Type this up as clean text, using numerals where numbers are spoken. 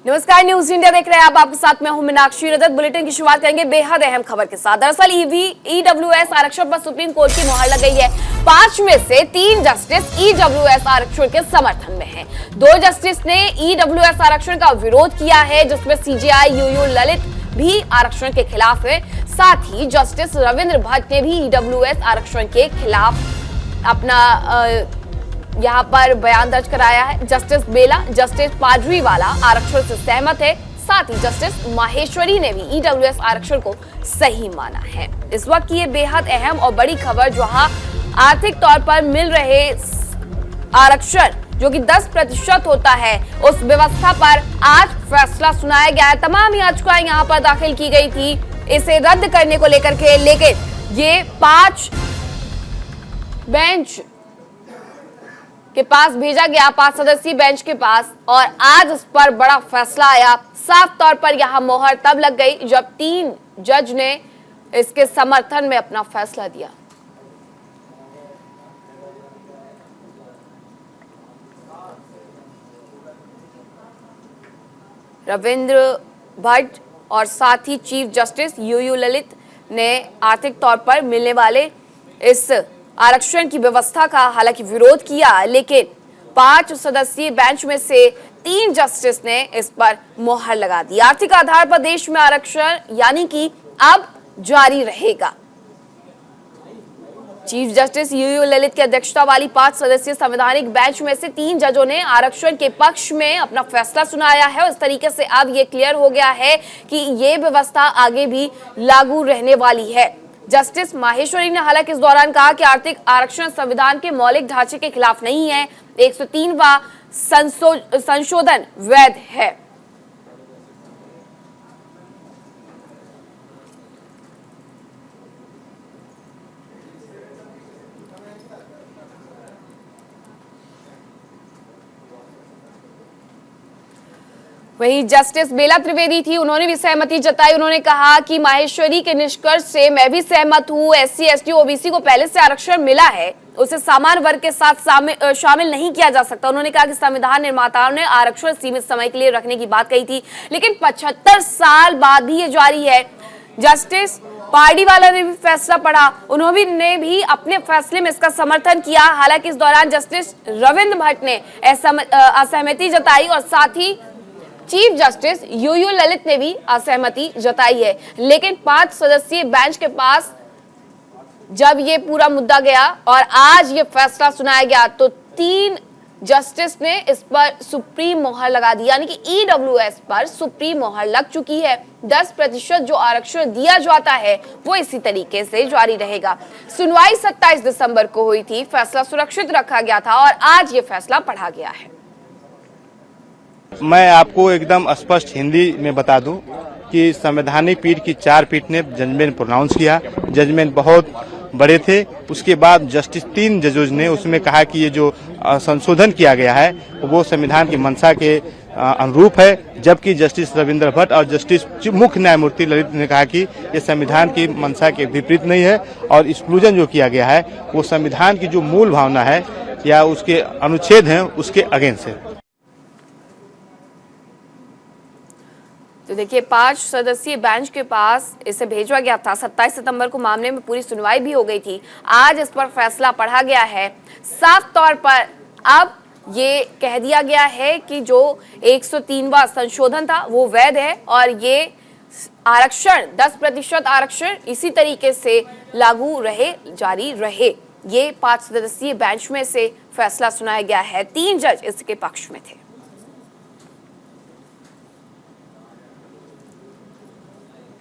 नमस्कार, news India देख रहे हैं आप। आपके साथ मैं हूं मीनाक्षी रजत। बुलेटिन की शुरुआत करेंगे बेहद अहम खबर के साथ। दरअसल ईडब्ल्यूएस आरक्षण पर सुप्रीम कोर्ट की मुहर लग गई है। 5 में से 3 जस्टिस ईडब्ल्यूएस आरक्षण के समर्थन में हैं। 2 जस्टिस ने ईडब्ल्यूएस आरक्षण का विरोध किया है, जिसमें सीजेआई यूयू ललित भी आरक्षण के खिलाफ है। साथ ही जस्टिस रविंद्र भट्ट ने भी ईडब्ल्यूएस आरक्षण के खिलाफ अपना यहाँ पर बयान दर्ज कराया है। जस्टिस बेला, जस्टिस पाडरीवाला आरक्षण से सहमत है। साथ ही जस्टिस माहेश्वरी ने भी ईडब्ल्यूएस आरक्षण को सही माना है। इस वक्त की ये बेहद अहम और बड़ी खबर, जहां आर्थिक तौर पर मिल रहे आरक्षण जो कि 10% होता है, उस व्यवस्था पर आज फैसला सुनाया गया है। तमाम याचिकाएं यहाँ पर दाखिल की गई थी इसे रद्द करने को लेकर के, लेकिन ये 5 बेंच के पास भेजा गया, 5 सदस्यीय बेंच के पास, और आज इस पर बड़ा फैसला आया। साफ तौर पर यहां मोहर तब लग गई जब 3 जज ने इसके समर्थन में अपना फैसला दिया। रविंद्र भट्ट और साथ ही चीफ जस्टिस यूयू ललित ने आर्थिक तौर पर मिलने वाले इस आरक्षण की व्यवस्था का हालांकि विरोध किया, लेकिन 5 सदस्यीय बेंच में से 3 जस्टिस ने इस पर मोहर लगा दी। आर्थिक आधार पर देश में आरक्षण यानी कि अब जारी रहेगा। चीफ जस्टिस यूयू ललित की अध्यक्षता वाली 5 सदस्यीय संवैधानिक बेंच में से 3 जजों ने आरक्षण के पक्ष में अपना फैसला सुनाया है। इस तरीके से अब ये क्लियर हो गया है कि ये व्यवस्था आगे भी लागू रहने वाली है। जस्टिस माहेश्वरी ने हालांकि इस दौरान कहा कि आर्थिक आरक्षण संविधान के मौलिक ढांचे के खिलाफ नहीं है। 103वां संशोधन वैध है। वहीं जस्टिस बेला त्रिवेदी थी, उन्होंने भी सहमति जताई। उन्होंने कहा कि माहेश्वरी के निष्कर्ष से मैं भी सहमत हूं। एससी, एसटी, ओबीसी को पहले से आरक्षण मिला है, उसे सामान्य वर्ग के साथ शामिल नहीं किया जा सकता। उन्होंने कहा कि संविधान निर्माताओं ने आरक्षण सीमित समय के लिए रखने की बात कही थी, लेकिन 75 साल बाद भी ये जारी है। जस्टिस पाडरीवाला ने भी फैसला पढ़ा, उन्होंने भी अपने फैसले में इसका समर्थन किया। हालांकि इस दौरान जस्टिस रविंद्र भट्ट ने असहमति जताई और साथ ही चीफ जस्टिस यूयू ललित ने भी असहमति जताई है। लेकिन 5 सदस्यीय बेंच के पास जब ये पूरा मुद्दा गया और आज ये फैसला सुनाया गया, तो 3 जस्टिस ने इस पर सुप्रीम मोहर लगा दी, यानी कि ईडब्ल्यूएस पर सुप्रीम मोहर लग चुकी है। 10% जो आरक्षण दिया जाता है वो इसी तरीके से जारी रहेगा। सुनवाई 27 दिसंबर को हुई थी, फैसला सुरक्षित रखा गया था और आज ये फैसला पढ़ा गया है। मैं आपको एकदम स्पष्ट हिंदी में बता दूं कि संवैधानिक पीठ की 4 पीठ ने जजमेंट प्रोनाउंस किया। जजमेंट बहुत बड़े थे। उसके बाद जस्टिस 3 जजों ने उसमें कहा कि ये जो संशोधन किया गया है वो संविधान की मंशा के अनुरूप है, जबकि जस्टिस रविंद्र भट्ट और जस्टिस मुख्य न्यायमूर्ति ललित ने कहा कि ये संविधान की मंशा के विपरीत नहीं है और एक्सक्लूजन जो किया गया है वो संविधान की जो मूल भावना है या उसके अनुच्छेद हैं उसके अगेंस्ट है। तो देखिए, 5 सदस्यीय बेंच के पास इसे भेजा गया था। 27 सितंबर को मामले में पूरी सुनवाई भी हो गई थी। आज इस पर फैसला पढ़ा गया है। साफ तौर पर अब ये कह दिया गया है कि जो 103वां संशोधन था वो वैध है और ये आरक्षण 10% आरक्षण इसी तरीके से लागू रहे, जारी रहे। ये 5 सदस्यीय बेंच में से फैसला सुनाया गया है। 3 जज इसके पक्ष में थे।